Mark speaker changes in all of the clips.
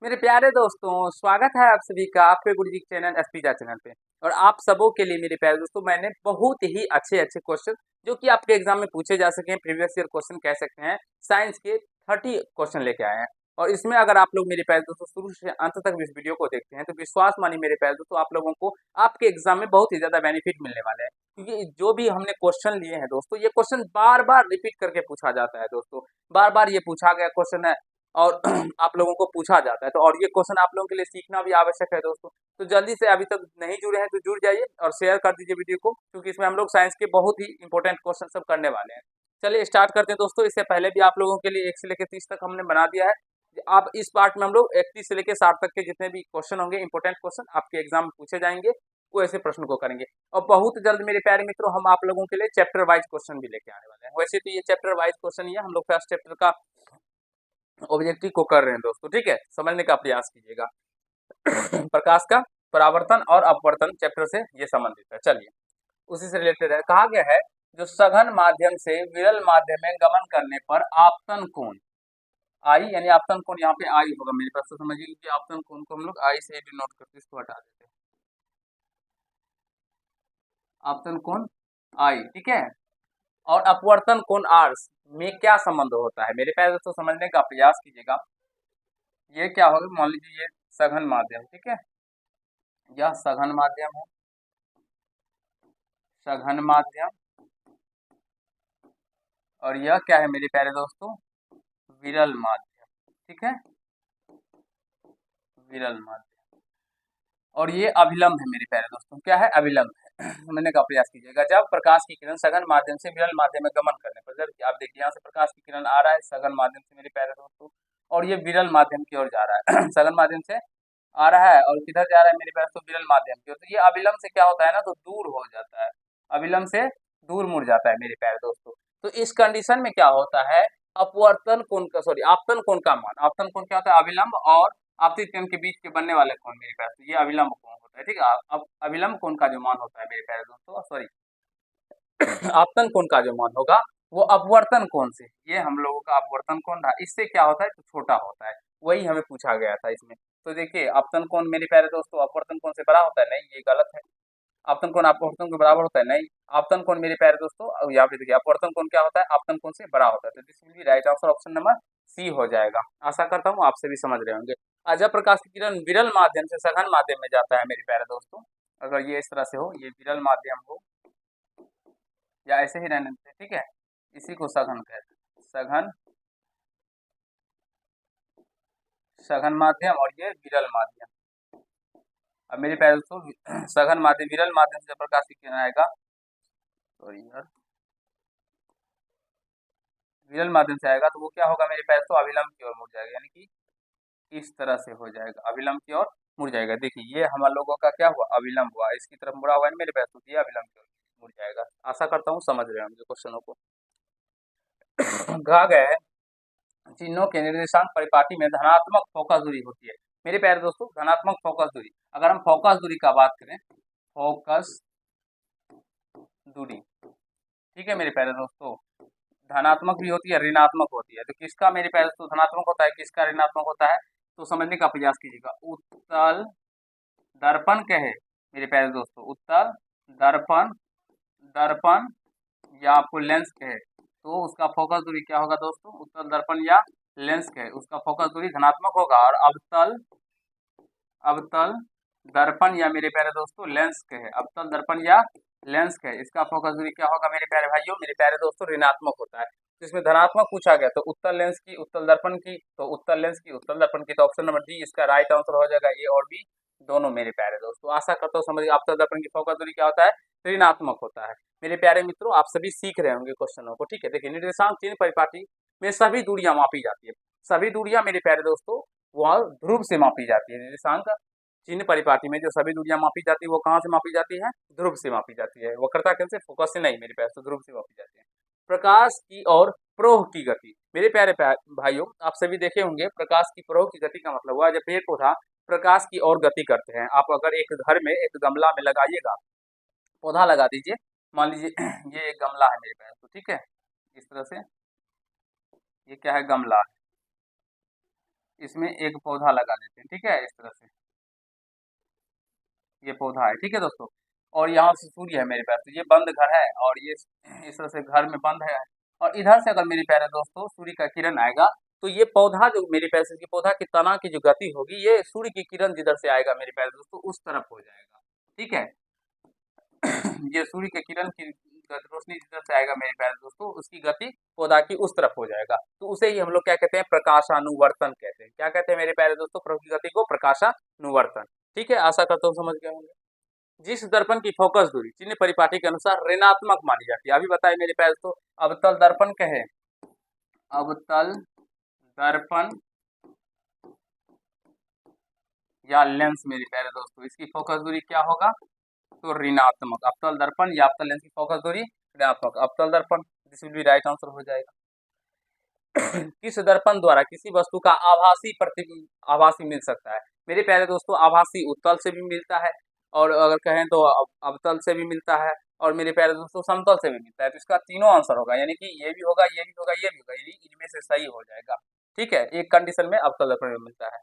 Speaker 1: मेरे प्यारे दोस्तों, स्वागत है आप सभी का आपके गुरुजी चैनल एसपीजा चैनल पे। और आप सबों के लिए मेरे प्यारे दोस्तों मैंने बहुत ही अच्छे क्वेश्चन जो कि आपके एग्जाम में पूछे जा सके, प्रीवियस ईयर क्वेश्चन कह सकते हैं, साइंस के 30 क्वेश्चन लेके आए हैं। और इसमें अगर आप लोग मेरे प्यारे दोस्तों शुरू से अंत तक इस वीडियो को देखते हैं तो विश्वास मानिए मेरे प्यारे दोस्तों, आप लोगों को आपके एग्जाम में बहुत ही ज्यादा बेनिफिट मिलने वाले हैं। क्योंकि जो भी हमने क्वेश्चन लिए हैं दोस्तों, ये क्वेश्चन बार बार रिपीट करके पूछा जाता है दोस्तों। बार बार ये पूछा गया क्वेश्चन है और आप लोगों को पूछा जाता है। तो और ये क्वेश्चन आप लोगों के लिए सीखना भी आवश्यक है दोस्तों। तो जल्दी से, अभी तक नहीं जुड़े हैं तो जुड़ जाइए और शेयर कर दीजिए वीडियो को, क्योंकि इसमें हम लोग साइंस के बहुत ही इंपॉर्टेंट क्वेश्चन सब करने वाले हैं। चलिए स्टार्ट करते हैं दोस्तों। इससे पहले भी आप लोगों के लिए 1 से लेकर 30 तक हमने बना दिया है। आप इस पार्ट में हम लोग 31 से लेकर 60 तक के जितने भी क्वेश्चन होंगे, इंपॉर्टेंट क्वेश्चन आपके एग्जाम में पूछे जाएंगे, वो ऐसे प्रश्न को करेंगे। और बहुत जल्द मेरे प्यारे मित्रों, हम आप लोगों के लिए चैप्टर वाइज क्वेश्चन भी लेके आने वाले हैं। वैसे तो ये चैप्टर वाइज क्वेश्चन ही है, हम लोग फर्स्ट चैप्टर का ऑब्जेक्टिव को कर रहे हैं दोस्तों। ठीक है, समझने का प्रयास कीजिएगा। प्रकाश का परावर्तन और अपवर्तन चैप्टर से ये संबंधित है। चलिए उसी से रिलेटेड है। कहा गया है जो सघन माध्यम से विरल माध्यम में गमन करने पर आपतन कोण आई, यानी आपतन कोण यहाँ पे आई होगा मेरे पास, तो समझिए कि आपतन कोण को हम लोग आई से डिनोट करते, इसको हटा देते हैं। आपतन कोण आई, ठीक है। और अपवर्तन कोण आर में क्या संबंध होता है मेरे प्यारे दोस्तों, समझने का प्रयास कीजिएगा। ये क्या होगा, मान लीजिए ये सघन माध्यम, ठीक है, यह सघन माध्यम है, सघन माध्यम। और यह क्या है मेरे प्यारे दोस्तों, विरल माध्यम, ठीक है, विरल माध्यम। और ये अभिलंब है मेरे प्यारे दोस्तों, क्या है, अभिलंब है। समझने का प्रयास कीजिएगा। जब प्रकाश की किरण सघन माध्यम से विरल माध्यम में गमन करने पर, जब आप देखिए यहाँ से प्रकाश की किरण आ रहा है सघन माध्यम से मेरे प्यारे दोस्तों, और ये विरल माध्यम की ओर जा रहा है। सघन माध्यम से आ रहा है और किधर जा रहा है मेरे प्यारे दोस्तों, विरल माध्यम की ओर। तो ये अभिलंब से क्या होता है ना, तो दूर हो जाता है, अभिलंब से दूर मुड़ जाता है मेरे प्यारे दोस्तों। तो इस कंडीशन में क्या होता है, अपवर्तन कोण का, सॉरी, आपतन कोण का मान, आपतन कोण क्या होता है, अभिलंब और आपतित कोण के बीच के बनने वाले कोण मेरे प्यारे दोस्तों, ये अभिलंब कोण होता है। ठीक है, अब अभिलंब कोण का जो मान होता है मेरे प्यारे दोस्तों, सॉरी, आपतन कोण का जो मान होगा वो अपवर्तन कोण से, ये हम लोगों का अपवर्तन कोण था, इससे क्या होता है तो छोटा होता है। वही हमें पूछा गया था इसमें। तो देखिए आपतन कोण मेरे प्यारे दोस्तों अपवर्तन कोण से बड़ा होता है, नहीं, ये गलत है। आपतन कोण अपवर्तन के बराबर होता है, नहीं। आपतन कोण मेरे प्यारे दोस्तों, यहाँ पे देखिए अपवर्तन कोण क्या होता है, आपतन कोण से बड़ा होता है। तो this will be right answer, option number C हो जाएगा। आशा करता हूँ आप सभी समझ रहे होंगे। जब प्रकाश की किरण विरल माध्यम से सघन माध्यम में जाता है मेरे प्यारे दोस्तों, अगर ये इस तरह से हो, ये विरल माध्यम हो या ऐसे ही रहने देते, ठीक है, इसी को सघन कहते हैं, सघन, सघन माध्यम, और ये विरल माध्यम। अब मेरे प्यारे दोस्तों सघन माध्यम, विरल माध्यम से प्रकाश की किरण आएगा, सॉरी यार, विरल माध्यम से आएगा तो वो क्या होगा मेरे प्यारे दोस्तों, अभिलंब की ओर मुड़ जाएगा, यानी कि इस तरह से हो जाएगा, अभिलंब की ओर मुड़ जाएगा। देखिए ये हम लोगों का क्या हुआ, अभिलंब हुआ, इसकी तरफ मुड़ा हुआ है मेरे प्यारे दोस्तों, ये अभिलंब की ओर मुड़ जाएगा। आशा करता हूँ समझ रहे होंगे क्वेश्चनों को। कहा गया है चिन्हों के निर्देशांक परिपाटी में धनात्मक फोकस दूरी होती है। मेरे प्यारे दोस्तों धनात्मक फोकस दूरी, अगर हम फोकस दूरी का बात करें, फोकस दूरी, ठीक है मेरे प्यारे दोस्तों, धनात्मक भी होती है, ऋणात्मक होती है। तो किसका मेरे प्यारे दोस्तों धनात्मक होता है, किसका ऋणात्मक होता है, तो समझने का प्रयास कीजिएगा। उत्तल दर्पण कहे मेरे प्यारे दोस्तों, उत्तल दर्पण, दर्पण या आपको लेंस कहे, तो उसका फोकस दूरी क्या होगा दोस्तों, उत्तल दर्पण या लेंस कहे, उसका फोकस दूरी धनात्मक होगा। और अवतल, अवतल दर्पण या मेरे प्यारे दोस्तों लेंस कहे, अवतल दर्पण या लेंस कहे, इसका फोकस दूरी क्या होगा मेरे प्यारे भाइयों, मेरे प्यारे दोस्तों ऋणात्मक होता है। तो इसमें धनात्मक पूछा गया, तो उत्तल लेंस की, उत्तल दर्पण की, तो उत्तल लेंस की, उत्तल दर्पण की, तो ऑप्शन नंबर डी इसका राइट आंसर हो जाएगा, ए और बी दोनों मेरे प्यारे दोस्तों। आशा करता हूँ समझिए अवतल दर्पण की फोकस दूरी क्या होता है, ऋणात्मक होता है। मेरे प्यारे मित्रों आप सभी सीख रहे होंगे क्वेश्चनों को, ठीक है। देखिए निर्देशांक चिन्ह परिपाटी में सभी दूरियां मापी जाती है, सभी दूरियां मेरे प्यारे दोस्तों वह ध्रुव से मापी जाती है। निर्देशांक चिन्ह परिपाटी में जो सभी दूरियां मापी जाती है वो कहाँ से मापी जाती है, ध्रुव से मापी जाती है। वक्रता केंद्र से, फोकस से नहीं मेरे प्यारे, तो ध्रुव से मापी जाती है। प्रकाश की और प्रोह की गति, मेरे प्यारे भाइयों आप सभी देखे होंगे प्रकाश की प्रोह की गति का मतलब हुआ जब पेड़ पौधा प्रकाश की ओर गति करते हैं। आप अगर एक घर में एक गमला में लगाइएगा, पौधा लगा दीजिए, मान लीजिए ये एक गमला है मेरे पास, तो ठीक है, इस तरह से, ये क्या है, गमला है, इसमें एक पौधा लगा लेते हैं, ठीक है, इस तरह से ये पौधा है, ठीक है दोस्तों। और यहाँ से सूर्य है मेरे पास, तो ये बंद घर है और ये इस तरह से घर में बंद है। और इधर से अगर मेरे प्यारे दोस्तों सूर्य का किरण आएगा, तो ये पौधा जो मेरे प्यारे से पौधा की तना की जो गति होगी, ये सूर्य की किरण जिधर से आएगा मेरे प्यारे दोस्तों उस तरफ हो जाएगा, ठीक है। ये सूर्य के किरण की रोशनी जिधर से आएगा मेरे प्यारे दोस्तों, उसकी गति पौधा की उस तरफ हो जाएगा, तो उसे ही हम लोग क्या कहते हैं, प्रकाशानुवर्तन कहते हैं। क्या कहते हैं मेरे प्यारे दोस्तों, प्रकाश गति को प्रकाशानुवर्तन, ठीक है। आशा करता हूँ समझ गए होंगे। जिस दर्पण की फोकस दूरी चिन्ह परिपाटी के अनुसार ऋणात्मक मानी जाती है, अभी बताए मेरे प्यारे दोस्तों, अवतल दर्पण कहे, अवतल दर्पण या लेंस मेरे प्यारे दोस्तों, इसकी फोकस दूरी क्या होगा, तो ऋणात्मक। अवतल दर्पण या अवतल लेंस की फोकस दूरी ऋणात्मक, अवतल दर्पण, this will be right answer हो जाएगा। किस दर्पण द्वारा किसी वस्तु का आभासी प्रतिबिंब आभासी मिल सकता है, मेरे प्यारे दोस्तों, आभासी उत्तल से भी मिलता है, और अगर कहें तो अवतल से भी मिलता है, और मेरे प्यारे दोस्तों समतल से भी मिलता है। तो इसका तीनों आंसर होगा, यानी कि ये भी होगा, ये भी होगा, ये भी होगा, यानी इनमें से सही हो जाएगा, ठीक है। एक कंडीशन में अवतल दर्पण में मिलता है।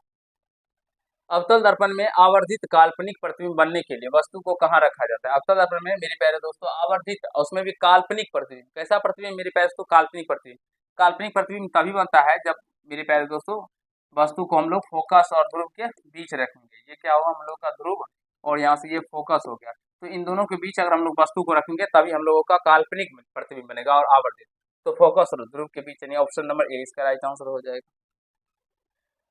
Speaker 1: अवतल दर्पण में आवर्धित काल्पनिक प्रतिबिंब बनने के लिए वस्तु को कहाँ रखा जाता है, अवतल दर्पण में मेरे प्यारे दोस्तों आवर्धित, उसमें भी काल्पनिक प्रतिबिंब। कैसा प्रतिबिंब मेरे प्यारे दोस्तों, काल्पनिक प्रतिबिंब। काल्पनिक प्रतिबिंब तभी बनता है जब मेरे प्यारे दोस्तों वस्तु को हम लोग फोकस और ध्रुव के बीच रखेंगे। ये क्या हुआ, हम लोग का ध्रुव, और यहाँ से ये फोकस हो गया, तो इन दोनों के बीच अगर हम लोग वस्तु को रखेंगे तभी हम लोगों का काल्पनिक प्रतिबिंब बनेगा और आवर्धित। तो फोकस और ध्रुव के बीच, यानी ऑप्शन नंबर ए इसका राइट आंसर हो जाएगा।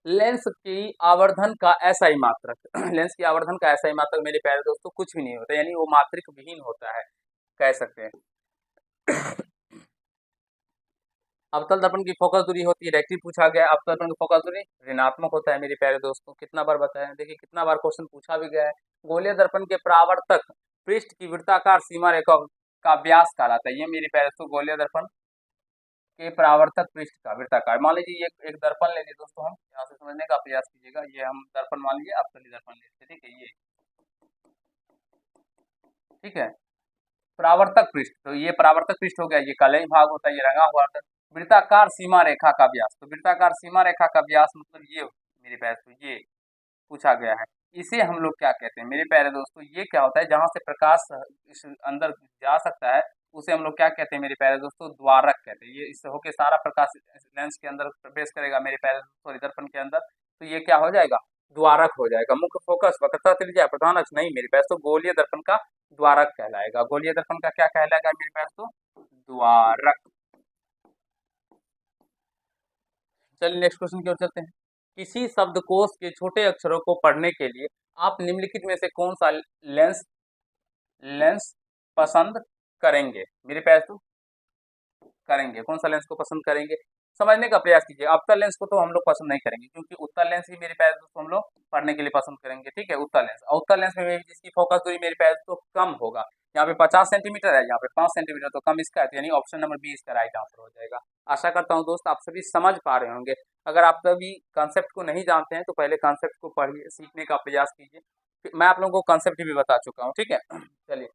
Speaker 1: लेंस की आवर्धन का SI मात्रक लेंस की आवर्धन का SI मात्रक मेरे प्यारे दोस्तों कुछ भी नहीं होता, यानी वो मात्रिक विहीन होता है, कह सकते हैं। अवतल दर्पण की फोकस दूरी होती है, डायरेक्टली पूछा गया, अवतल दर्पण की फोकस दूरी ऋणात्मक होता है मेरे प्यारे दोस्तों। कितना बार बताया, देखिए कितना बार क्वेश्चन पूछा भी गया है। गोलीय दर्पण के परावर्तक पृष्ठ की वृत्ताकार सीमा रेखा का व्यास कहलाता है। ये मेरे प्यारे दोस्तों गोलीय दर्पण के परावर्तक पृष्ठ का वृत्ताकार। मान लीजिए एक दर्पण ले लीजिए दोस्तों, हम यहाँ से समझने का प्रयास कीजिएगा। ये हम दर्पण मान लीजिए, अवतली दर्पण लेते, ठीक है, ये ठीक है। परावर्तक पृष्ठ, तो ये परावर्तक पृष्ठ हो गया, ये काले भाग होता है, ये रंगा हुआ होता है। वृत्ताकार सीमा रेखा का व्यास, तो वृत्ताकार सीमा रेखा का व्यास मतलब ये मेरे प्यारे दोस्तों, ये पूछा गया है। इसे हम लोग क्या कहते हैं मेरे प्यारे दोस्तों, ये क्या होता है, जहां से प्रकाश इस अंदर जा सकता है उसे हम लोग क्या कहते हैं मेरे प्यारे दोस्तों, द्वारक कहते हैं। ये इससे होके सारा प्रकाश लेंस के अंदर प्रवेश करेगा मेरे प्यारे दोस्तों, दर्पण के अंदर, तो ये क्या हो जाएगा, द्वारक हो जाएगा। मुख्य फोकस वक्रता त्रिज्या प्रधान अक्ष नहीं मेरे प्यारे दोस्तों, गोलीय दर्पण का द्वारक कहलाएगा। गोलीय दर्पण का क्या कहलाएगा मेरे प्यारे दोस्तों, द्वारक। चलिए नेक्स्ट क्वेश्चन की ओर चलते हैं। किसी शब्दकोश के छोटे अक्षरों को पढ़ने के लिए आप निम्नलिखित में से कौन सा लेंस लेंस पसंद करेंगे, मेरे प्यारे दोस्तों करेंगे, कौन सा लेंस को पसंद करेंगे, समझने का प्रयास कीजिए। अवतल लेंस को तो हम लोग पसंद नहीं करेंगे, क्योंकि उत्तल लेंस ही मेरे प्यारे दोस्तों हम लोग पढ़ने के लिए पसंद करेंगे, ठीक है। उत्तल लेंस, उत्तल लेंस में जिसकी फोकस दूरी मेरे प्यारे दोस्तों कम होगा, यहाँ पे 50 सेंटीमीटर है, यहाँ पे 5 सेंटीमीटर, तो कम इसका है, यानी ऑप्शन नंबर बी इसका राइट आंसर हो जाएगा। आशा करता हूँ दोस्त आप सभी समझ पा रहे होंगे। अगर आप सभी कॉन्सेप्ट को नहीं जानते हैं तो पहले कॉन्सेप्ट को पढ़िए, सीखने का प्रयास कीजिए। मैं आप लोगों को कॉन्सेप्ट भी बता चुका हूँ, ठीक है। चलिए,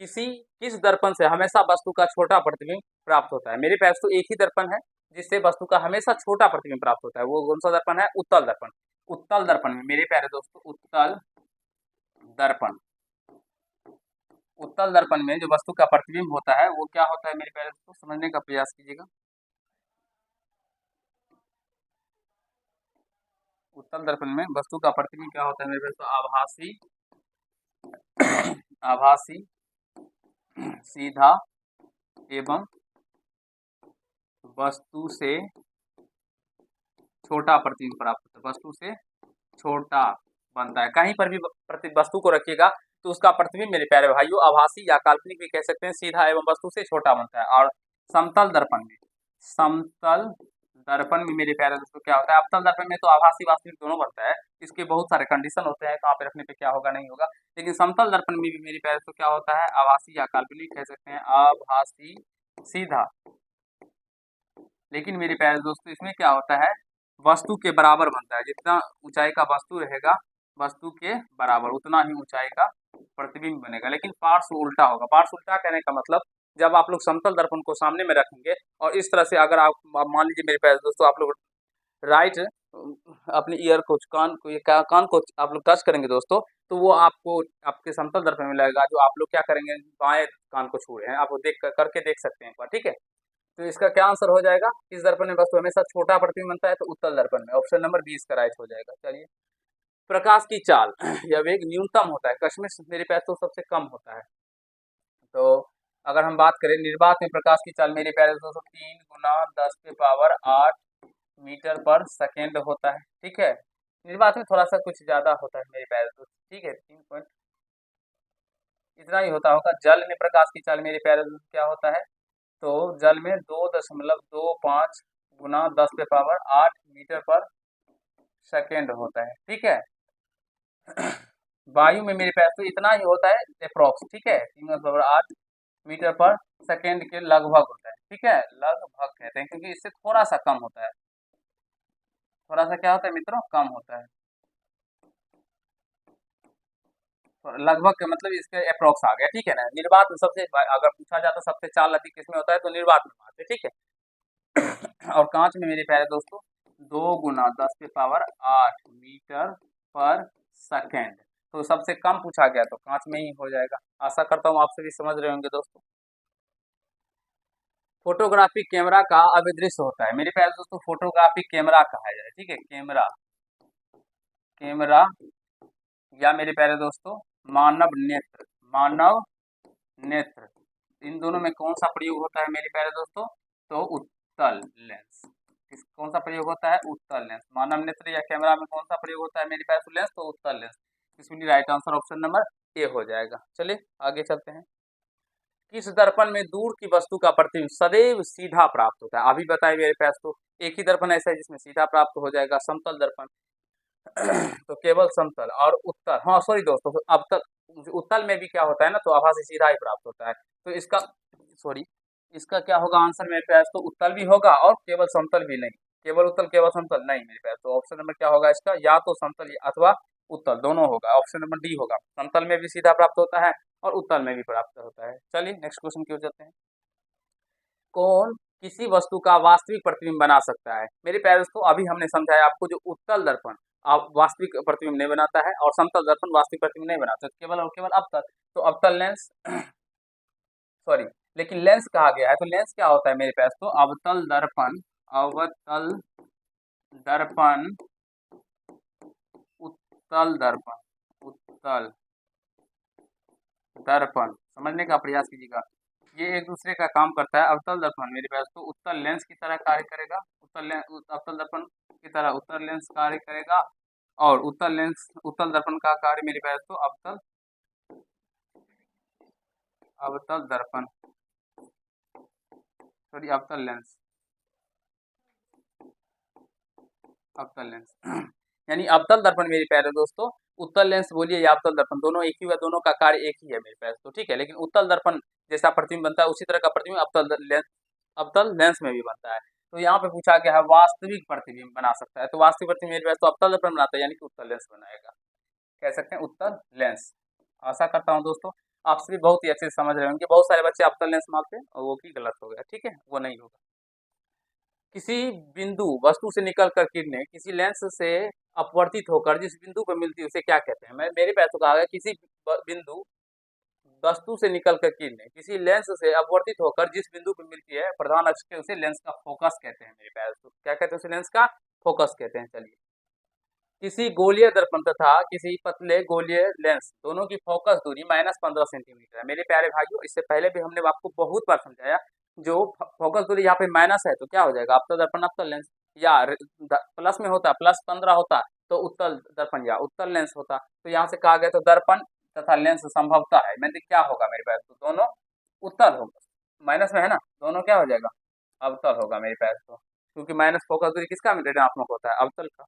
Speaker 1: किस दर्पण से हमेशा वस्तु का छोटा प्रतिबिंब प्राप्त होता है, मेरे पास तो एक ही दर्पण है जिससे वस्तु का हमेशा छोटा प्रतिबिंब प्राप्त होता है, वो कौन सा दर्पण है, उत्तल दर्पण। उत्तल दर्पण में मेरे प्यारे दोस्तों, दर्पण उत्तल दर्पण में जो वस्तु का प्रतिबिंब होता है वो क्या होता है मेरे प्यारे दोस्तों, समझने का प्रयास कीजिएगा। उत्तल दर्पण में वस्तु का प्रतिबिंब क्या होता है मेरे प्यारे दोस्तों, आभासी आभासी सीधा एवं वस्तु से छोटा प्रतिबिंब प्राप्त होता है, वस्तु से छोटा बनता है। कहीं पर भी वस्तु को रखिएगा तो उसका प्रतिबिंब मेरे प्यारे भाइयों आभासी या काल्पनिक भी कह सकते हैं, सीधा एवं वस्तु से छोटा बनता है। और समतल दर्पण में मेरे प्यारे दोस्तों क्या होता है, अवतल दर्पण में तो आभासी वास्तविक दोनों बनता है, इसके बहुत सारे कंडीशन होते हैं, कहाँ पे रखने पे क्या होगा नहीं होगा। लेकिन समतल दर्पण में भी मेरे प्यारे दोस्तों क्या होता है, आभासी या काल्पनिक कह सकते हैं, आभासी सीधा। लेकिन मेरे प्यारे दोस्तों इसमें क्या होता है, वस्तु के बराबर बनता है, जितना ऊंचाई का वस्तु रहेगा वस्तु के बराबर उतना ही ऊंचाई का प्रतिबिंब बनेगा। लेकिन पार्श्व उल्टा होगा। पार्श्व उल्टा कहने का मतलब, जब आप लोग समतल दर्पण को सामने में रखेंगे और इस तरह से अगर आप मान लीजिए मेरे प्यारे दोस्तों आप लोग राइट अपने ईयर को, कान को, ये कान को आप लोग टच करेंगे दोस्तों, तो वो आपको आपके समतल दर्पण में लगेगा। जो आप लोग क्या करेंगे, बाएं कान को छू रहे हैं, आप वो देख करके देख सकते हैं एक बार, ठीक है। तो इसका क्या आंसर हो जाएगा, इस दर्पण में वस्तु हमेशा छोटा प्रतिबिंब बनता है, तो उत्तल दर्पण में ऑप्शन नंबर 20 का राइट हो जाएगा। चलिए, प्रकाश की चाल या वेग न्यूनतम होता है, कश्मीर मेरे पास तो सबसे कम होता है। तो अगर हम बात करें निर्वात में प्रकाश की चाल मेरे प्यारे दोस्तों 3 गुना 10⁸ मीटर पर सेकेंड होता है, ठीक है। निर्वात में थोड़ा सा कुछ ज्यादा होता है मेरे प्यारे दोस्त, ठीक है, 3 पॉइंट इतना ही होता होगा। जल में प्रकाश की चाल मेरे प्यारे दोस्त क्या होता है, तो जल में 2.25 गुना 10⁸ मीटर पर सेकेंड होता है, ठीक है। वायु में मेरे पास तो इतना ही होता है अप्रोक्स, ठीक है, 3/8 मीटर पर सेकेंड के लगभग होता है, ठीक है, लगभग कहते हैं क्योंकि इससे थोड़ा सा कम होता है, थोड़ा सा क्या होता है मित्रों, कम होता है। तो लगभग का मतलब इसके अप्रोक्स आ गया, ठीक है ना। निर्वात में सबसे, अगर पूछा जाता सबसे चाल अधिक किसमें होता है, तो निर्वात में मारते, ठीक है। और कांच में मेरे प्यारे दोस्तों 2 गुना 10⁸ मीटर पर सेकेंड, तो सबसे कम पूछा गया तो कांच में ही हो जाएगा। आशा करता हूँ आप सभी समझ रहे होंगे दोस्तों। फोटोग्राफी कैमरा का अभिदृश्य होता है मेरे प्यारे दोस्तों, फोटोग्राफी कैमरा कहा जाए, ठीक है, कैमरा, कैमरा या मेरे प्यारे दोस्तों मानव नेत्र, मानव नेत्र, इन दोनों में कौन सा प्रयोग होता है मेरे प्यारे दोस्तों, तो उत्तल लेंस। कौन सा प्रयोग होता है, उत्तल लेंस। मानव नेत्र या कैमरा में कौन सा प्रयोग होता है मेरे प्यारे लेंस, तो उत्तल लेंस। इसमें right answer option number A हो जाएगा। चलिए आगे चलते हैं। किस दर्पण में दूर की वस्तु का प्रतिबिंब सदैव सीधा प्राप्त होता है, अभी बताइए मेरे पास तो एक ही दर्पण ऐसा है जिसमें सीधा प्राप्त हो जाएगा, समतल दर्पण। तो केवल समतल और उत्तल, हाँ सॉरी दोस्तों, अब तक उत्तल में भी क्या होता है ना, तो आभासी सीधा ही प्राप्त होता है। तो इसका सॉरी, इसका क्या होगा आंसर मेरे पास, तो उत्तल भी होगा और केवल समतल भी नहीं, केवल उत्तल केवल समतल नहीं मेरे पास। तो ऑप्शन नंबर क्या होगा इसका, या तो समतल अथवा उत्तल दोनों होगा, ऑप्शन नंबर डी होगा। समतल में भी सीधा प्राप्त होता है और उत्तल में भी प्राप्त होता है। चलिए नेक्स्ट क्वेश्चन की ओर जाते हैं। कौन किसी वस्तु का वास्तविक प्रतिबिंब बना सकता है, मेरे प्यारे दोस्तों अभी हमने समझाया आपको, जो उत्तल दर्पण आप वास्तविक प्रतिबिंब नहीं बनाता है और समतल दर्पण वास्तविक प्रतिबिंब नहीं बनाता, केवल और केवल अवतल। तो अवतल लेंस सॉरी, लेकिन लेंस कहा गया है, तो लेंस क्या होता है मेरे पास, तो अवतल दर्पण, अवतल दर्पण, उत्तल दर्पण, उत्तल दर्पण, समझने का प्रयास कीजिएगा, ये एक दूसरे का काम करता है। अवतल दर्पण मेरे पास तो उत्तल लेंस की तरह कार्य करेगा, अवतल दर्पण की तरह उत्तल लेंस कार्य करेगा, और उत्तल दर्पण का कार्य मेरे पास तो अवतल, अवतल दर्पण सॉरी अवतल लेंस, अवतल लेंस यानी अवतल दर्पण मेरे प्यारे दोस्तों, उत्तल लेंस बोलिए या अवतल दर्पण, दोनों एक ही हुआ, दोनों का कार्य एक ही है मेरे पास तो, ठीक है। लेकिन उत्तल दर्पण जैसा प्रतिबिंब बनता है उसी तरह का प्रतिबिंब अवतल लेंस में भी बनता है। तो यहाँ पे पूछा गया है वास्तविक प्रतिबिंब बना सकता है, तो वास्तविक प्रतिबिंब मेरे पास तो अवतल दर्पण बनाता है, यानी कि उत्तल लेंस बनाएगा, कह सकते हैं उत्तल लेंस। आशा करता हूँ दोस्तों आप सभी बहुत ही अच्छे से समझ रहे होंगे। बहुत सारे बच्चे अवतल लेंस मानते हैं और वो भी गलत हो गया, ठीक है, वो नहीं होगा। किसी बिंदु वस्तु से निकलकर किरणें किसी लेंस से अपवर्तित होकर जिस बिंदु पर मिलती है उसे क्या कहते हैं, मैं मेरे पास तो कहा गया किसी बिंदु वस्तु से निकलकर किरणें किसी लेंस से अपवर्तित होकर जिस बिंदु पर मिलती है प्रधान अक्ष के, उसे लेंस का फोकस कहते हैं मेरे पास तो, क्या कहते हैं उसे, लेंस का फोकस कहते हैं। चलिए, किसी गोलीय दर्पण तथा किसी पतले गोलीय लेंस दोनों की फोकस दूरी -15 सेंटीमीटर है मेरे प्यारे भाइयों। इससे पहले भी हमने आपको बहुत बार समझाया, जो फोकस दूरी यहाँ पे माइनस है तो क्या हो जाएगा, अवतल दर्पण अवतल लेंस, या प्लस में होता +15 होता तो उत्तल दर्पण या उत्तल लेंस होता। तो यहाँ से कहा गया तो दर्पण तथा लेंस संभवतः है, मैंने क्या होगा मेरे पास, तो दोनों उत्तल होगा, माइनस में है ना, दोनों क्या हो जाएगा, अवतल होगा मेरे पास तो, क्योंकि माइनस फोकस दूरी किसका ऋणात्मक होता है, अवतल का।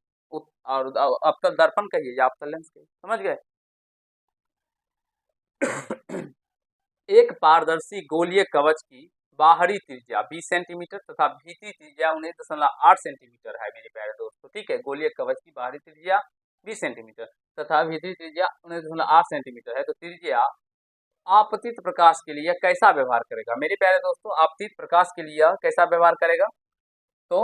Speaker 1: और अवतल दर्पण कहिए या अवतल लेंस कहिए, समझ गए। एक पारदर्शी गोलीय कवच की बाहरी त्रिज्या 20 सेंटीमीटर तथा भीतरी त्रिज्या 19.8 सेंटीमीटर है मेरे प्यारे दोस्तों, ठीक है। गोलीय कवच की बाहरी त्रिज्या 20 सेंटीमीटर तथा भीतरी त्रिज्या 19.8 सेंटीमीटर है, तो त्रिज्या आपतित प्रकाश के लिए कैसा व्यवहार करेगा मेरे प्यारे दोस्तों, आपतित प्रकाश के लिए कैसा व्यवहार करेगा, तो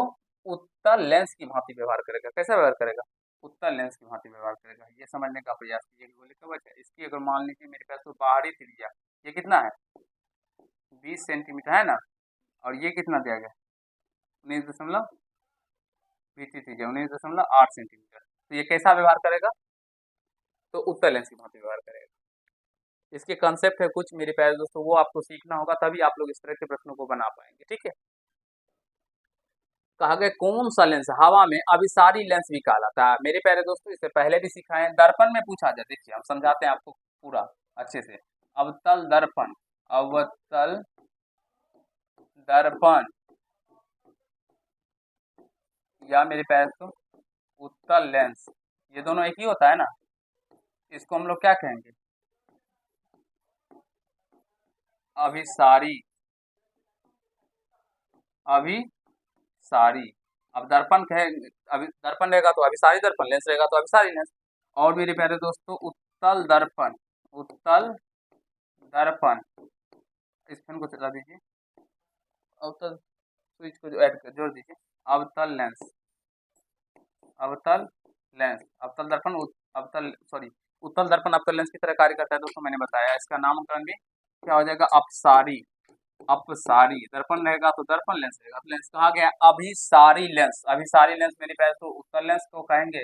Speaker 1: उत्तल लेंस की भांति व्यवहार करेगा। कैसा व्यवहार करेगा? उत्तल लेंस की भांति व्यवहार करेगा। ये समझने का प्रयास कीजिए कि गोले कवच है, इसकी अगर मान लीजिए मेरे पास तो बाहरी त्रिज्या ये कितना है 20 सेंटीमीटर है ना, और ये कितना दिया गया 19 भीतरी त्रिज्या 19.8 सेंटीमीटर। तो ये कैसा व्यवहार करेगा? तो उत्तल लेंस की भांति व्यवहार करेगा। इसके कंसेप्ट है कुछ मेरे प्यारे दोस्तों, वो आपको सीखना होगा, तभी आप लोग इस तरह के प्रश्नों को बना पाएंगे। ठीक है, कहा गया कौन सा लेंस हवा में अभिसारी लेंस भी कहलाता है। मेरे प्यारे दोस्तों इससे पहले भी सिखाए हैं, दर्पण में पूछा जाए। देखिए हम समझाते हैं आपको पूरा अच्छे से। अवतल दर्पण, अवतल दर्पण या मेरे प्यारे दोस्तों उत्तल लेंस, ये दोनों एक ही होता है ना। इसको हम लोग क्या कहेंगे? अभिसारी, अभिसारी। अब दर्पण कहे, अभी दर्पण रहेगा तो अभिसारी दर्पण, लेंस रहेगा तो अभिसारी लेंस। और मेरे प्यारे दोस्तों उत्तल दर्पण, उत्तल दर्पण, इस पेन को चला दीजिए, अवतल स्विच को जो ऐड कर जोड़ दीजिए। अवतल लेंस, अवतल लेंस, अवतल दर्पण अवतल सॉरी उत्तल दर्पण अवतल लेंस की तरह कार्य करता है दोस्तों, मैंने बताया। इसका नामकरण भी क्या हो जाएगा? अपसारी, अपसारी। दर्पण रहेगा तो दर्पण, लेंस रहेगा तो लेंस। कहा गया अभिसारी लेंस, अभिसारी लेंस मेरे पास तो उत्तल लेंस को कहेंगे,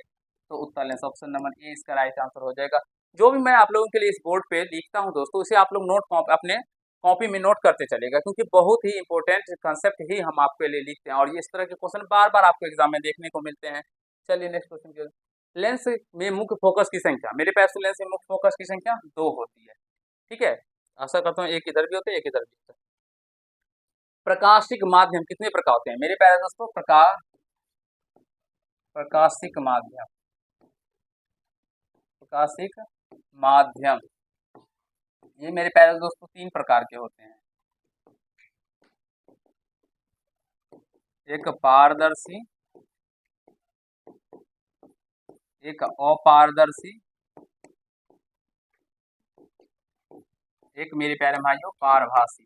Speaker 1: तो उत्तल लेंस ऑप्शन नंबर ए इसका राइट आंसर हो जाएगा। जो भी मैं आप लोगों के लिए इस बोर्ड पे लिखता हूं दोस्तों, उसे आप लोग नोट अपने कॉपी में नोट करते चलेगा, क्योंकि बहुत ही इंपॉर्टेंट कंसेप्ट ही हम आपके लिए लिखते हैं, और ये इस तरह के क्वेश्चन बार बार आपको एग्जाम में देखने को मिलते हैं। चलिए नेक्स्ट क्वेश्चन की ओर। लेंस में मुख्य फोकस की संख्या, मेरे पास तो लेंस में मुख्य फोकस की संख्या 2 होती है। ठीक है, आशा करता हूँ एक इधर भी होते हैं एक इधर भी होता है। प्रकाशिक माध्यम कितने प्रकार होते हैं मेरे प्यारे दोस्तों? प्रकाशिक माध्यम, प्रकाशिक माध्यम ये मेरे प्यारे दोस्तों 3 प्रकार के होते हैं। एक पारदर्शी, एक अपारदर्शी, एक मेरे प्यारे भाइयों पारभासी,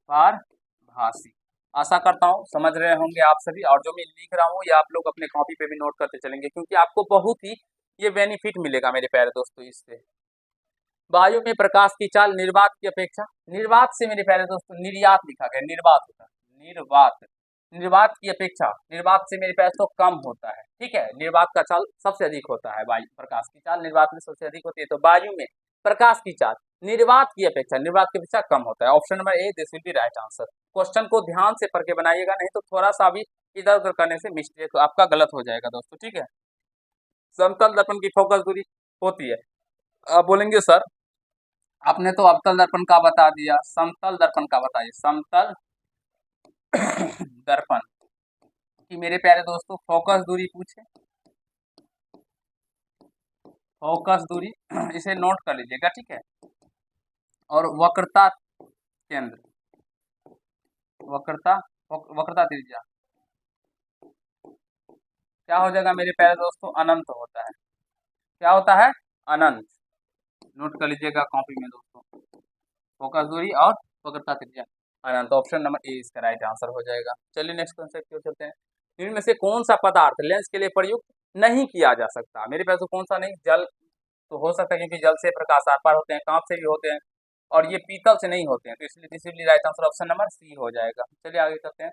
Speaker 1: पारभासी। आशा करता हूँ समझ रहे होंगे आप सभी, और जो मैं लिख रहा हूँ ये आप लोग अपने कॉपी पे भी नोट करते चलेंगे, क्योंकि आपको बहुत ही ये बेनिफिट मिलेगा मेरे प्यारे दोस्तों इससे। वायु में प्रकाश की चाल निर्वात की अपेक्षा, निर्वात से मेरे प्यारे दोस्तों निर्यात लिखा गया, निर्वात होता है, निर्वात, निर्वात की अपेक्षा, निर्वात से मेरे प्यारे तो कम होता है। ठीक है, निर्वात का चाल सबसे अधिक होता है, वायु प्रकाश की चाल निर्वात में सबसे अधिक होती है। तो वायु में प्रकाश की चाल निर्वात की अपेक्षा कम होता है। Option number A this will be right answer. Question को ध्यान से पढ़ के बनाइएगा, नहीं तो थोड़ा सा भी इधर उधर करने से मिस्टेक आपका गलत हो जाएगा दोस्तों। ठीक है, समतल दर्पण की फोकस दूरी होती है, आप बोलेंगे सर आपने तो अवतल दर्पण का बता दिया, समतल दर्पण का बताइए। समतल दर्पण की मेरे प्यारे दोस्तों फोकस दूरी पूछे, फोकस दूरी इसे नोट कर लीजिएगा। ठीक है, और वक्रता केंद्र, वक्रता, वक्रता त्रिज्या क्या हो जाएगा मेरे प्यारे दोस्तों? अनंत होता है। क्या होता है? अनंत। नोट कर लीजिएगा कॉपी में दोस्तों, फोकस दूरी और वक्रता त्रिज्या अनंत। ऑप्शन नंबर ए इसका राइट आंसर हो जाएगा। चलिए नेक्स्ट कॉन्सेप्ट की ओर चलते हैं। इनमें से कौन सा पदार्थ लेंस के लिए प्रयुक्त नहीं किया जा सकता? मेरे पास तो कौन सा नहीं, जल तो हो सकता है, क्योंकि जल से प्रकाश आर पार होते हैं, कांच से भी होते हैं, और ये पीतल से नहीं होते हैं, तो इसलिए right answer option number C हो जाएगा। चलिए आगे चलते हैं।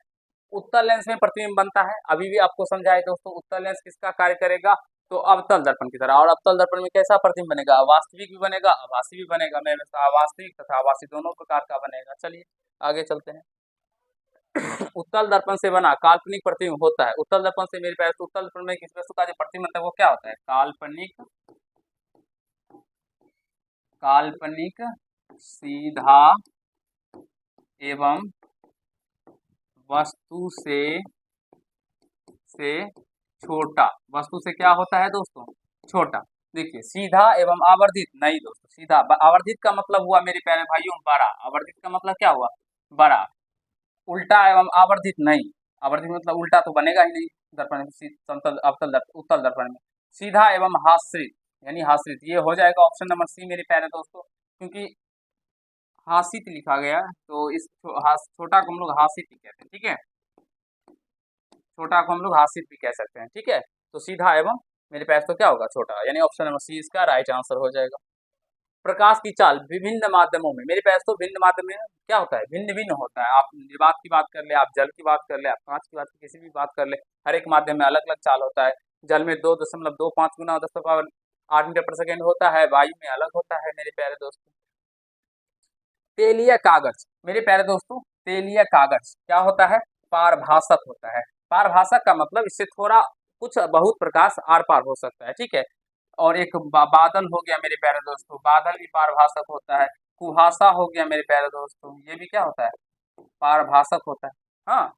Speaker 1: उत्तल लेंस में प्रतिबिंब बनता है, अभी भी आपको समझाए दोस्तों। उत्तल लेंस किसका कार्य करेगा? तो अवतल दर्पण की तरह। और अवतल दर्पण में कैसा प्रतिबिंब बनेगा? वास्तविक भी बनेगा, आभासी भी बनेगा। मैं अवास्तविक तथा आभासी दोनों प्रकार का बनेगा। चलिए आगे चलते हैं। उत्तल दर्पण से बना काल्पनिक प्रतिबिंब होता है। उत्तल दर्पण से मेरे पास उत्तल दर्पण में किस वस्तु का जो प्रतिबिंब बनता है वो क्या होता है? काल्पनिक, काल्पनिक सीधा एवं वस्तु से छोटा। वस्तु से क्या होता है दोस्तों? छोटा। देखिए सीधा एवं आवर्धित नहीं दोस्तों, सीधा आवर्धित का मतलब हुआ मेरे प्यारे भाइयों बड़ा, आवर्धित का मतलब क्या हुआ? बड़ा। उल्टा एवं आवर्धित नहीं, आवर्धित मतलब उल्टा तो बनेगा ही नहीं दर्पण में, समतल अवतल दर्पण उत्तल दर्पण में। सीधा एवं हाश्रित यानी हाश्रित, ये हो जाएगा ऑप्शन नंबर सी मेरे प्यारे दोस्तों, क्योंकि हासित लिखा गया तो इस छोटा को हम लोग हासित ही कहते हैं। ठीक है, छोटा को हम लोग हासिफ भी कह सकते हैं, ठीक है। तो सीधा एवं मेरे पास तो क्या होगा, छोटा, यानी ऑप्शन नंबर सी इसका राइट आंसर हो जाएगा। प्रकाश की चाल विभिन्न माध्यमों में, मेरे पास तो भिन्न माध्यम में क्या होता है, भिन्न भिन्न होता है। आप निर्वात की बात कर ले, आप जल की बात कर ले, आप कांच की बात कर, किसी भी बात कर ले, हर एक माध्यम में अलग अलग चाल होता है। जल में 2.25 गुना 10⁻8 मीटर/सेकेंड होता है, वायु में अलग होता है मेरे प्यारे दोस्तों। तेल या कागज, मेरे प्यारे दोस्तों तेल या कागज क्या होता है, पारभासक होता है। पारभासक का मतलब इससे थोड़ा कुछ बहुत प्रकाश आर पार हो सकता है, ठीक है। और एक बादल हो गया मेरे प्यारे दोस्तों, बादल भी पारभासक होता है। कुहासा हो गया मेरे प्यारे दोस्तों, ये भी क्या होता है, पारभासक होता है। हाँ।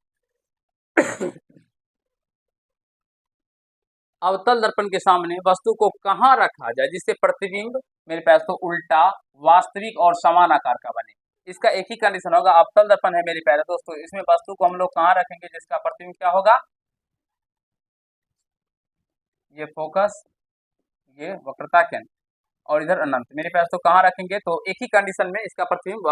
Speaker 1: अवतल दर्पण के सामने वस्तु को कहाँ रखा जाए जिससे प्रतिबिंब मेरे पास तो उल्टा, वास्तविक और समान आकार का बने। इसका एक ही कंडीशन होगा, अवतल दर्पण है मेरे प्यारे दोस्तों, इसमें वस्तु को हम लोग कहाँ रखेंगे जिसका प्रतिबिंब क्या होगा, ये फोकस, ये वक्रता केंद्र, और इधर अनंत। मेरे पास तो कहाँ रखेंगे, तो एक ही कंडीशन में इसका प्रतिबिंब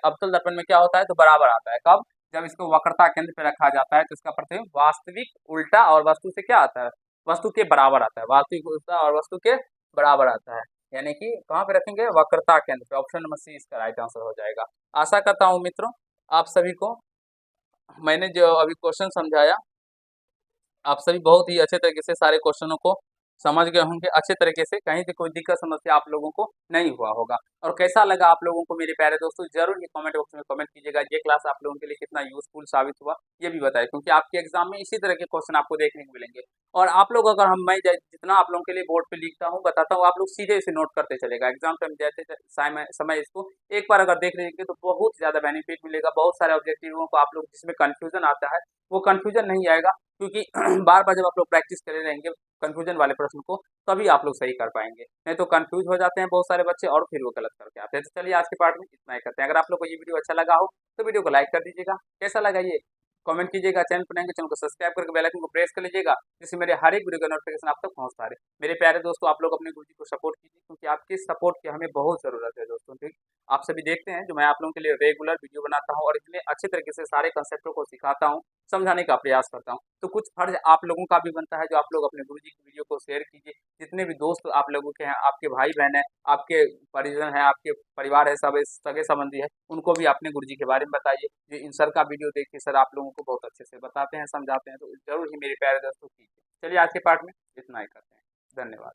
Speaker 1: अवतल दर्पण में क्या होता है, तो बराबर आता है। कब, जब इसको वक्रता केंद्र पे रखा जाता है तो इसका प्रतिबिंब वास्तविक, उल्टा और वस्तु से क्या आता है, वस्तु के बराबर आता है, वास्तविक, उल्टा और वस्तु के बराबर आता है। यानी कि कहाँ पे रखेंगे, वक्रता केंद्र पे। ऑप्शन नंबर सी इसका राइट आंसर हो जाएगा। आशा करता हूँ मित्रों आप सभी को मैंने जो अभी क्वेश्चन समझाया, आप सभी बहुत ही अच्छे तरीके से सारे क्वेश्चनों को समझ गए होंगे अच्छे तरीके से, कहीं से कोई दिक्कत समस्या आप लोगों को नहीं हुआ होगा। और कैसा लगा आप लोगों को मेरे प्यारे दोस्तों, जरूर ही कमेंट बॉक्स में कमेंट कीजिएगा। ये क्लास आप लोगों के लिए कितना यूजफुल साबित हुआ ये भी बताएं, क्योंकि आपके एग्जाम में इसी तरह के क्वेश्चन आपको देखने को मिलेंगे। और आप लोग अगर मैं जितना आप लोगों के लिए बोर्ड पे लिखता हूँ बताता हूँ, आप लोग सीधे इसे नोट करते चलेगा। एग्जाम टाइम जैसे समय इसको एक बार अगर देख लेंगे तो बहुत ज्यादा बेनिफिट मिलेगा। बहुत सारे ऑब्जेक्टिवों को आप लोग जिसमें कंफ्यूजन आता है वो कंफ्यूजन नहीं आएगा, क्योंकि बार बार जब आप लोग प्रैक्टिस करे रहेंगे कंफ्यूजन वाले प्रश्न को, तभी आप लोग सही कर पाएंगे। नहीं तो कंफ्यूज हो जाते हैं बहुत सारे बच्चे और फिर वो गलत करके आते हैं। तो चलिए आज के पार्ट में इतना ही करते हैं। अगर आप लोग को ये वीडियो अच्छा लगा हो तो वीडियो को लाइक कर दीजिएगा, कैसा लगा ये कमेंट कीजिएगा। चैनल पर नए चैनल को सब्सक्राइब करके बेल आइकन को प्रेस कर लीजिएगा, जिससे मेरे हर एक वीडियो का नोटिफिकेशन आप तक पहुंचता रहे। मेरे प्यारे दोस्तों आप लोग अपने गुरुजी को सपोर्ट कीजिए, क्योंकि आपके सपोर्ट की हमें बहुत जरूरत है दोस्तों, ठीक। आप सभी देखते हैं जो मैं आप लोगों के लिए रेगुलर वीडियो बनाता हूँ और इतने अच्छे तरीके से सारे कंसेप्टों को सिखाता हूँ, समझाने का प्रयास करता हूँ। तो कुछ फर्ज आप लोगों का भी बनता है जो आप लोग अपने गुरुजी की वीडियो को शेयर कीजिए। जितने भी दोस्त आप लोगों के हैं, आपके भाई बहन है, आपके परिजन है, आपके परिवार है, सब सगे संबंधी है, उनको भी अपने गुरुजी के बारे में बताइए। जो इन सर का वीडियो देखिए, सर आप लोगों को बहुत अच्छे से बताते हैं, समझाते हैं, तो जरूर ही मेरे प्यारे दोस्तों कीजिए। चलिए आज के पार्ट में इतना ही करते हैं। धन्यवाद।